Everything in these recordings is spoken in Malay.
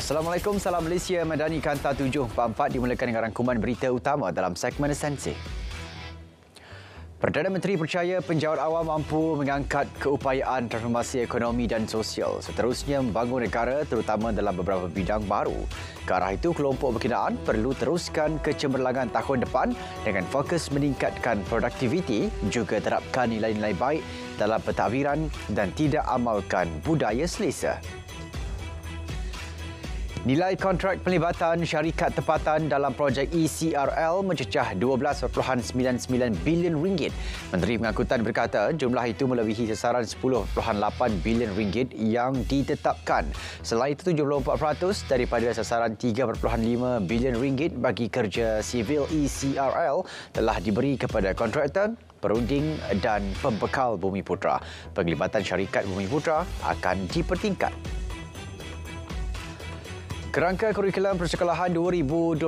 Assalamualaikum, salam Malaysia. Madani Kanta 744 dimulakan dengan rangkuman berita utama dalam segmen Esensi. Perdana Menteri percaya penjawat awam mampu mengangkat keupayaan transformasi ekonomi dan sosial, seterusnya membangun negara terutama dalam beberapa bidang baru. Ke arah itu, kelompok berkenaan perlu teruskan kecemerlangan tahun depan dengan fokus meningkatkan produktiviti, juga terapkan nilai-nilai baik dalam pentadbiran dan tidak amalkan budaya selesa. Nilai kontrak pelibatan syarikat tempatan dalam projek ECRL mencecah RM12.99 bilion. Menteri Pengangkutan berkata jumlah itu melebihi sasaran RM10.8 bilion yang ditetapkan. Selain itu, 74% daripada sasaran RM3.5 bilion bagi kerja sivil ECRL telah diberi kepada kontraktor, perunding dan pembekal Bumiputera. Penglibatan syarikat Bumiputera akan dipertingkat. Kerangka kurikulum persekolahan 2027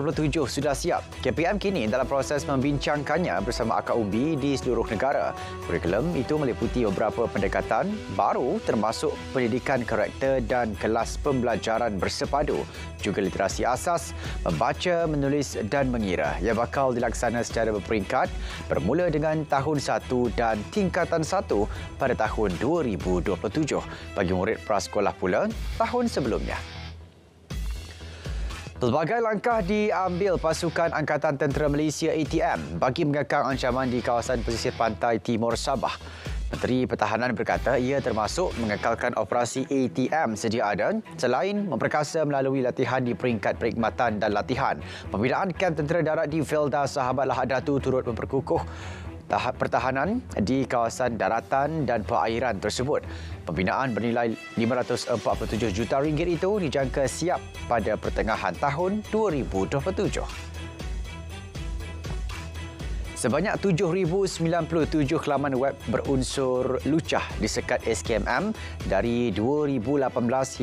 sudah siap. KPM kini dalam proses membincangkannya bersama akar umbi di seluruh negara. Kurikulum itu meliputi beberapa pendekatan baru termasuk pendidikan karakter dan kelas pembelajaran bersepadu, juga literasi asas, membaca, menulis dan mengira yang bakal dilaksana secara berperingkat bermula dengan tahun 1 dan tingkatan 1 pada tahun 2027 bagi murid prasekolah pula tahun sebelumnya. Pelbagai langkah diambil pasukan Angkatan Tentera Malaysia ATM bagi mengekang ancaman di kawasan pesisir pantai timur Sabah. Menteri Pertahanan berkata ia termasuk mengekalkan operasi ATM sedia ada selain memperkasa melalui latihan di peringkat perkhidmatan dan latihan. Pembinaan kamp tentera darat di Felda Sahabat Lahad Datu turut memperkukuh tahap pertahanan di kawasan daratan dan perairan tersebut. Pembinaan bernilai RM547 juta itu dijangka siap pada pertengahan tahun 2027. Sebanyak 7,097 laman web berunsur lucah disekat SKMM dari 2018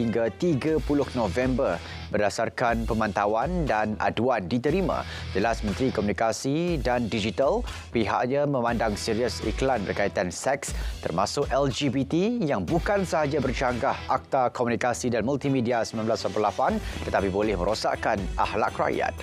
hingga 30 November berdasarkan pemantauan dan aduan diterima. Jelas Menteri Komunikasi dan Digital, pihaknya memandang serius iklan berkaitan seks termasuk LGBT yang bukan sahaja bercanggah Akta Komunikasi dan Multimedia 1998 tetapi boleh merosakkan akhlak rakyat.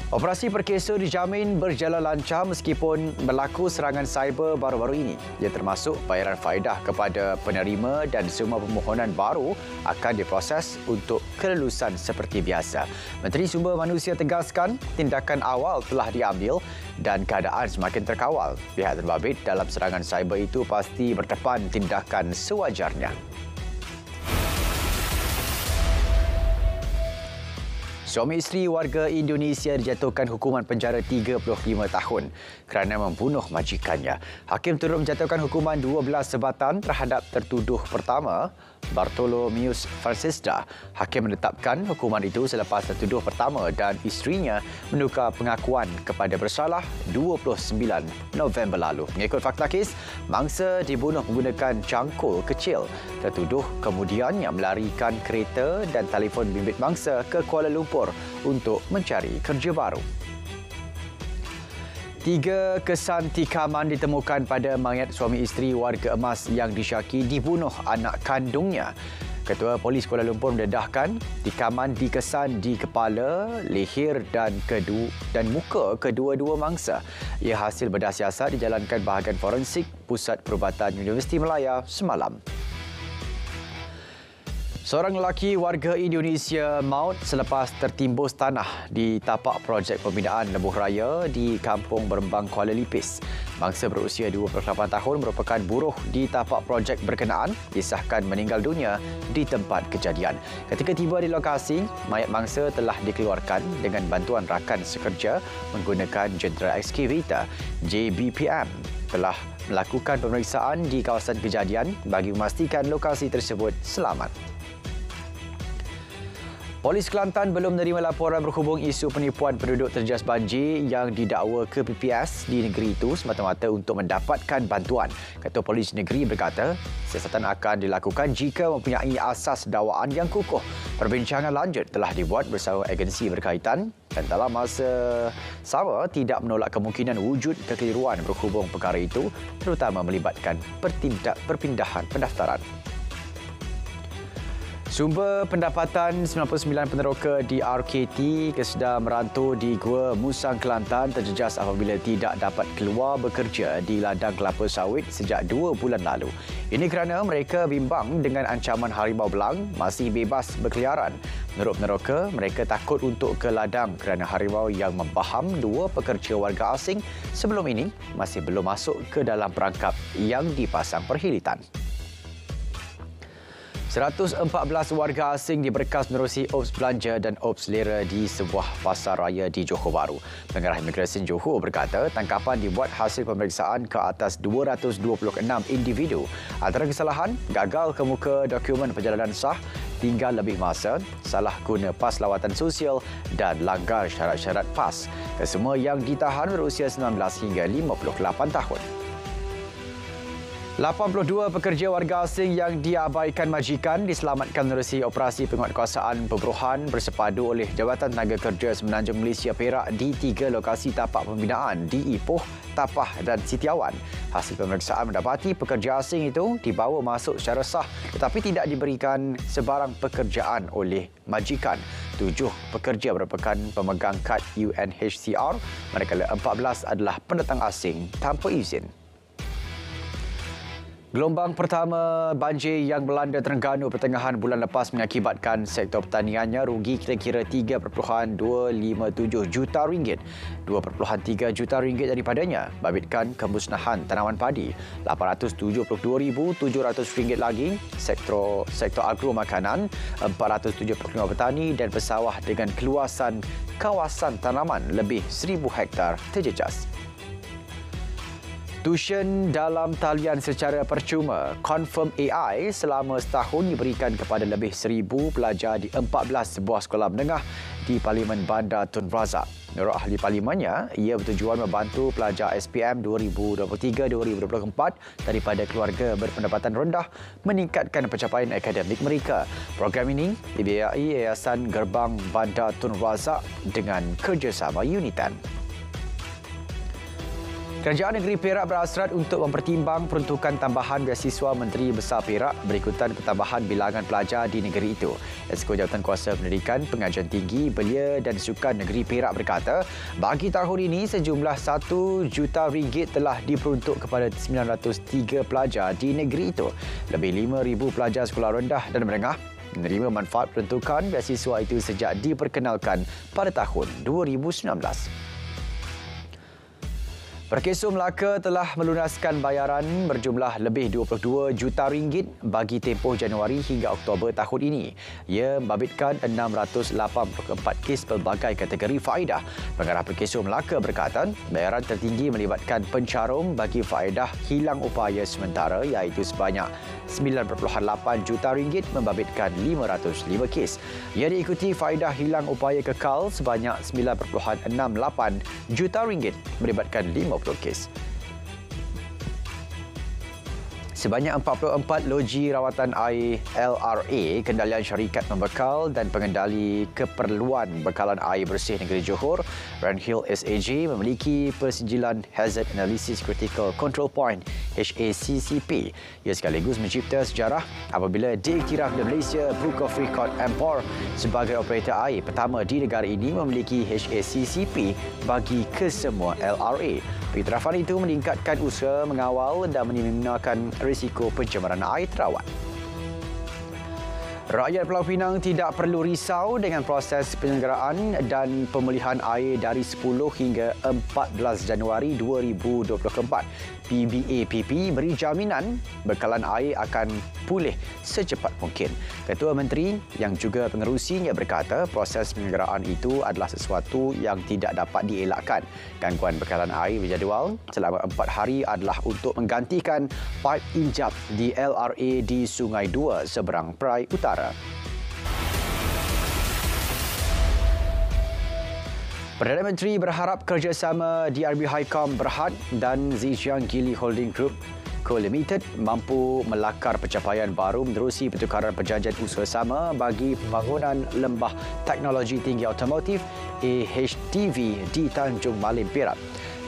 Operasi Perkesa dijamin berjalan lancar meskipun berlaku serangan cyber baru-baru ini. Ia termasuk bayaran faedah kepada penerima dan semua permohonan baru akan diproses untuk kelulusan seperti biasa. Menteri Sumber Manusia tegaskan tindakan awal telah diambil dan keadaan semakin terkawal. Pihak terbabit dalam serangan cyber itu pasti berdepan tindakan sewajarnya. Suami isteri warga Indonesia dijatuhkan hukuman penjara 35 tahun kerana membunuh majikannya. Hakim turut menjatuhkan hukuman 12 sebatan terhadap tertuduh pertama, Bartolomeus Francisda. Hakim menetapkan hukuman itu selepas tertuduh pertama dan isterinya menukar pengakuan kepada bersalah 29 November lalu. Mengikut fakta kes, mangsa dibunuh menggunakan cangkul kecil. Tertuduh kemudiannya melarikan kereta dan telefon bimbit mangsa ke Kuala Lumpur untuk mencari kerja baru. 3 kesan tikaman ditemukan pada mayat suami isteri warga emas yang disyaki dibunuh anak kandungnya. Ketua Polis Kuala Lumpur mendedahkan tikaman dikesan di kepala, leher dan muka kedua-dua mangsa. Ia hasil bedah siasat dijalankan bahagian forensik Pusat Perubatan Universiti Malaya semalam. Seorang lelaki warga Indonesia maut selepas tertimbus tanah di tapak projek pembinaan lebuh raya di Kampung Berembang, Kuala Lipis. Mangsa berusia 28 tahun merupakan buruh di tapak projek berkenaan disahkan meninggal dunia di tempat kejadian. Ketika tiba di lokasi, mayat mangsa telah dikeluarkan dengan bantuan rakan sekerja menggunakan jentera ekskavator. JBPM telah melakukan pemeriksaan di kawasan kejadian bagi memastikan lokasi tersebut selamat. Polis Kelantan belum menerima laporan berhubung isu penipuan penduduk terjejas banjir yang didakwa ke PPS di negeri itu semata-mata untuk mendapatkan bantuan. Ketua Polis Negeri berkata, siasatan akan dilakukan jika mempunyai asas dakwaan yang kukuh. Perbincangan lanjut telah dibuat bersama agensi berkaitan dan dalam masa sama tidak menolak kemungkinan wujud kekeliruan berhubung perkara itu, terutama melibatkan perpindahan pendaftaran. Sumber pendapatan 99 peneroka di RKT kesedar merantau di Gua Musang, Kelantan terjejas apabila tidak dapat keluar bekerja di ladang kelapa sawit sejak 2 bulan lalu. Ini kerana mereka bimbang dengan ancaman harimau belang masih bebas berkeliaran. Menurut peneroka, mereka takut untuk ke ladang kerana harimau yang membaham 2 pekerja warga asing sebelum ini masih belum masuk ke dalam perangkap yang dipasang perhilitan. 114 warga asing diberkas menerusi ops belanja dan ops lera di sebuah pasar raya di Johor Bahru. Pengarah Imigresen Johor berkata tangkapan dibuat hasil pemeriksaan ke atas 226 individu. Antara kesalahan, gagal kemuka dokumen perjalanan sah, tinggal lebih masa, salah guna pas lawatan sosial dan langgar syarat-syarat pas. Kesemua yang ditahan berusia 19 hingga 58 tahun. 82 pekerja warga asing yang diabaikan majikan diselamatkan menerusi operasi penguatkuasaan pemburuhan bersepadu oleh Jabatan Tenaga Kerja Semenanjung Malaysia Perak di 3 lokasi tapak pembinaan di Ipoh, Tapah dan Sitiawan. Hasil pemeriksaan mendapati pekerja asing itu dibawa masuk secara sah tetapi tidak diberikan sebarang pekerjaan oleh majikan. 7 pekerja merupakan pemegang kad UNHCR, manakala 14 adalah pendatang asing tanpa izin. Gelombang pertama banjir yang melanda Terengganu pertengahan bulan lepas mengakibatkan sektor pertaniannya rugi kira-kira 3.257 juta ringgit. 2.3 juta ringgit daripadanya babitkan kemusnahan tanaman padi. 872,700 ringgit lagi sektor agro makanan, 475 petani dan pesawah dengan keluasan kawasan tanaman lebih 1,000 hektar terjejas. Tuition dalam talian secara percuma Confirm AI selama setahun diberikan kepada lebih 1,000 pelajar di 14 sebuah sekolah menengah di Parlimen Bandar Tun Razak. Menurut ahli parlimennya, ia bertujuan membantu pelajar SPM 2023-2024 daripada keluarga berpendapatan rendah meningkatkan pencapaian akademik mereka. Program ini dibiayai Yayasan Gerbang Bandar Tun Razak dengan kerjasama Unitan. Kerajaan Negeri Perak berhasrat untuk mempertimbang peruntukan tambahan beasiswa Menteri Besar Perak berikutan pertambahan bilangan pelajar di negeri itu. Esko Jawatankuasa Pendidikan, Pengajian Tinggi, Belia dan Sukan Negeri Perak berkata, bagi tahun ini sejumlah RM1 juta telah diperuntuk kepada 903 pelajar di negeri itu. Lebih 5,000 pelajar sekolah rendah dan menengah menerima manfaat peruntukan beasiswa itu sejak diperkenalkan pada tahun 2019. Perkeso Melaka telah melunaskan bayaran berjumlah lebih 22 juta ringgit bagi tempoh Januari hingga Oktober tahun ini. Ia membabitkan 684 kes pelbagai kategori faedah. Pengarah Perkeso Melaka berkata, bayaran tertinggi melibatkan pencarum bagi faedah hilang upaya sementara iaitu sebanyak 9.8 juta ringgit membabitkan 505 kes. Ia diikuti faedah hilang upaya kekal sebanyak 9.68 juta ringgit melibatkan 50 kes. Sebanyak 44 loji rawatan air LRA, Kendalian Syarikat Membekal dan Pengendali Keperluan Bekalan Air Bersih Negeri Johor, Ranhill SAJ memiliki persijilan Hazard Analysis Critical Control Point HACCP. Ia sekaligus mencipta sejarah apabila diiktiraf oleh Malaysia Book of Record Empor sebagai operator air pertama di negara ini memiliki HACCP bagi kesemua LRA. Iktirafan itu meningkatkan usaha mengawal dan meminimalkan risiko pencemaran air terawat. Rakyat Pulau Pinang tidak perlu risau dengan proses penyelenggaraan dan pemulihan air dari 10 hingga 14 Januari 2024. PBAPP beri jaminan bekalan air akan pulih secepat mungkin. Ketua Menteri yang juga pengerusinya berkata proses penyelenggaraan itu adalah sesuatu yang tidak dapat dielakkan. Gangguan bekalan air berjadual selama 4 hari adalah untuk menggantikan paip injap di LRA di Sungai Dua seberang Perai Utara. Perdana Menteri berharap kerjasama DRB Highcom Berhad dan Zhejiang Geely Holding Group Co Limited mampu melakar pencapaian baru menerusi pertukaran perjanjian usaha sama bagi pembangunan lembah teknologi tinggi automotif AHTV di Tanjung Malim, Perak.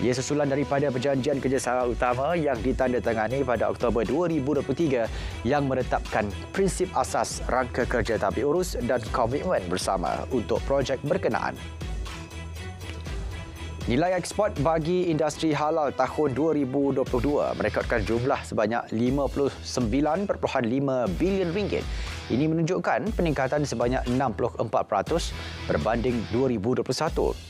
Ia susulan daripada perjanjian kerjasama utama yang ditandatangani pada Oktober 2023 yang menetapkan prinsip asas rangka kerja tablik urus dan komitmen bersama untuk projek berkenaan. Nilai ekspor bagi industri halal tahun 2022 merekodkan jumlah sebanyak 59.5 bilion ringgit. Ini menunjukkan peningkatan sebanyak 64% berbanding 2021.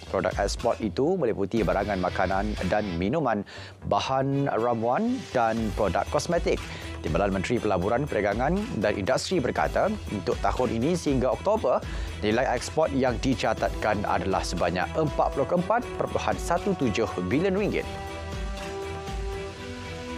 Produk ekspor itu meliputi barangan makanan dan minuman, bahan ramuan dan produk kosmetik. Timbalan Menteri Pelaburan, Perdagangan dan Industri berkata, untuk tahun ini sehingga Oktober, nilai ekspor yang dicatatkan adalah sebanyak 44.17 bilion ringgit.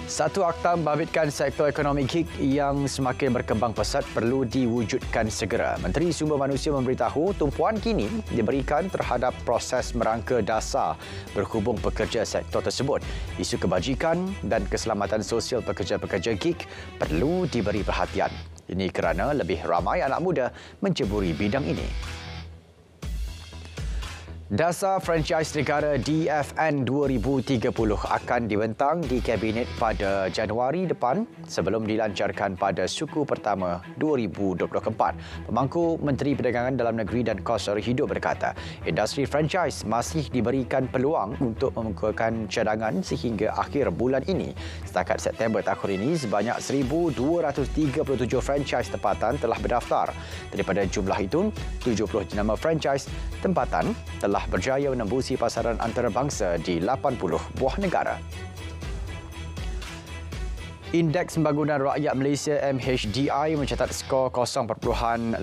Satu akta membabitkan sektor ekonomi gig yang semakin berkembang pesat perlu diwujudkan segera. Menteri Sumber Manusia memberitahu tumpuan kini diberikan terhadap proses merangka dasar berhubung pekerja sektor tersebut. Isu kebajikan dan keselamatan sosial pekerja-pekerja gig perlu diberi perhatian. Ini kerana lebih ramai anak muda menceburi bidang ini. Dasar franchise negara DFN 2030 akan dibentang di Kabinet pada Januari depan sebelum dilancarkan pada suku pertama 2024. Pemangku Menteri Perdagangan Dalam Negeri dan Kos Sara Hidup berkata, industri franchise masih diberikan peluang untuk mengukuhkan cadangan sehingga akhir bulan ini. Setakat September tahun ini, sebanyak 1,237 franchise tempatan telah berdaftar. Daripada jumlah itu, 70 jenama franchise tempatan telah berjaya menembusi pasaran antarabangsa di 80 buah negara. Indeks Pembangunan Rakyat Malaysia MHDI mencatat skor 0.816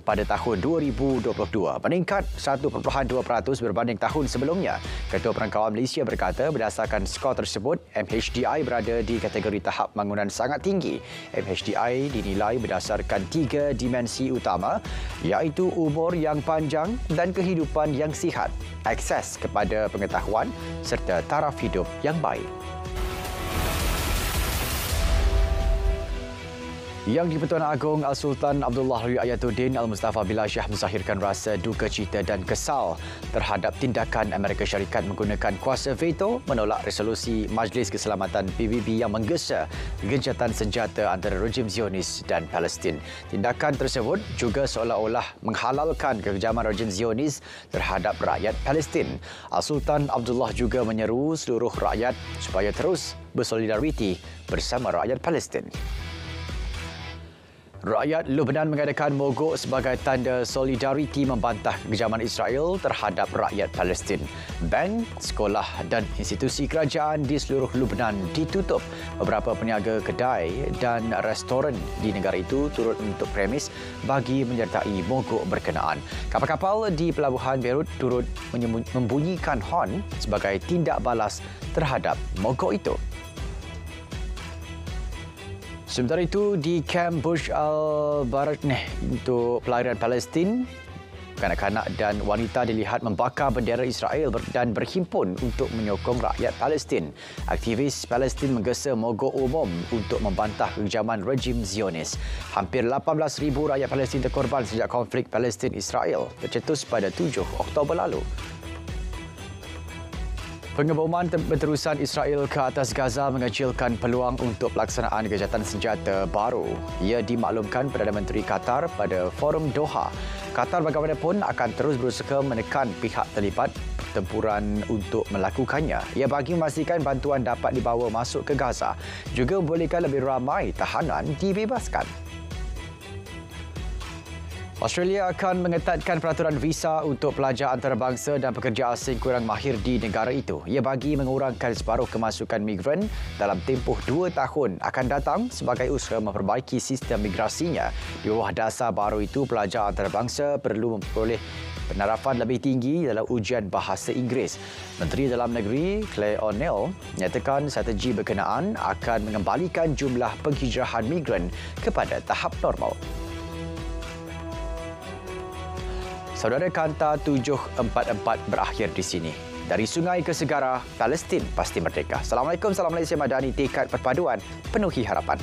pada tahun 2022, meningkat 1.2% berbanding tahun sebelumnya. Ketua Perangkawan Malaysia berkata berdasarkan skor tersebut, MHDI berada di kategori tahap pembangunan sangat tinggi. MHDI dinilai berdasarkan 3 dimensi utama, iaitu umur yang panjang dan kehidupan yang sihat, akses kepada pengetahuan serta taraf hidup yang baik. Yang di-Pertuan Agong Al-Sultan Abdullah Riayatuddin Al-Mustafa Billah Shah menzahirkan rasa duka cita dan kesal terhadap tindakan Amerika Syarikat menggunakan kuasa veto menolak resolusi Majlis Keselamatan PBB yang menggesa gencatan senjata antara rejim Zionis dan Palestin. Tindakan tersebut juga seolah-olah menghalalkan kekejaman rejim Zionis terhadap rakyat Palestin. Al-Sultan Abdullah juga menyeru seluruh rakyat supaya terus bersolidariti bersama rakyat Palestin. Rakyat Lebanon mengadakan mogok sebagai tanda solidariti membantah kekejaman Israel terhadap rakyat Palestin. Bank, sekolah dan institusi kerajaan di seluruh Lebanon ditutup. Beberapa peniaga kedai dan restoran di negara itu turut menutup premis bagi menyertai mogok berkenaan. Kapal-kapal di pelabuhan Beirut turut membunyikan horn sebagai tindak balas terhadap mogok itu. Sementara itu, di kamp Bush al-Barat untuk pelarian Palestin, kanak-kanak dan wanita dilihat membakar bendera Israel dan berhimpun untuk menyokong rakyat Palestin. Aktivis Palestin menggesa mogok umum untuk membantah kekejaman rejim Zionis. Hampir 18,000 rakyat Palestin terkorban sejak konflik Palestin-Israel tercetus pada 7 Oktober lalu. Pengeboman berterusan Israel ke atas Gaza mengecilkan peluang untuk pelaksanaan gencatan senjata baru. Ia dimaklumkan Perdana Menteri Qatar pada Forum Doha. Qatar bagaimanapun akan terus berusaha menekan pihak terlibat pertempuran untuk melakukannya. Ia bagi memastikan bantuan dapat dibawa masuk ke Gaza, juga membolehkan lebih ramai tahanan dibebaskan. Australia akan mengetatkan peraturan visa untuk pelajar antarabangsa dan pekerja asing kurang mahir di negara itu. Ia bagi mengurangkan separuh kemasukan migran dalam tempoh 2 tahun akan datang sebagai usaha memperbaiki sistem migrasinya. Di bawah dasar baru itu, pelajar antarabangsa perlu memperoleh penarafan lebih tinggi dalam ujian bahasa Inggeris. Menteri Dalam Negeri Claire O'Neil menyatakan strategi berkenaan akan mengembalikan jumlah penghijrahan migran kepada tahap normal. Saudara, Kanta 744 berakhir di sini. Dari sungai ke segara, Palestin pasti merdeka. Assalamualaikum, salam Malaysia Madani, tekad perpaduan, penuhi harapan.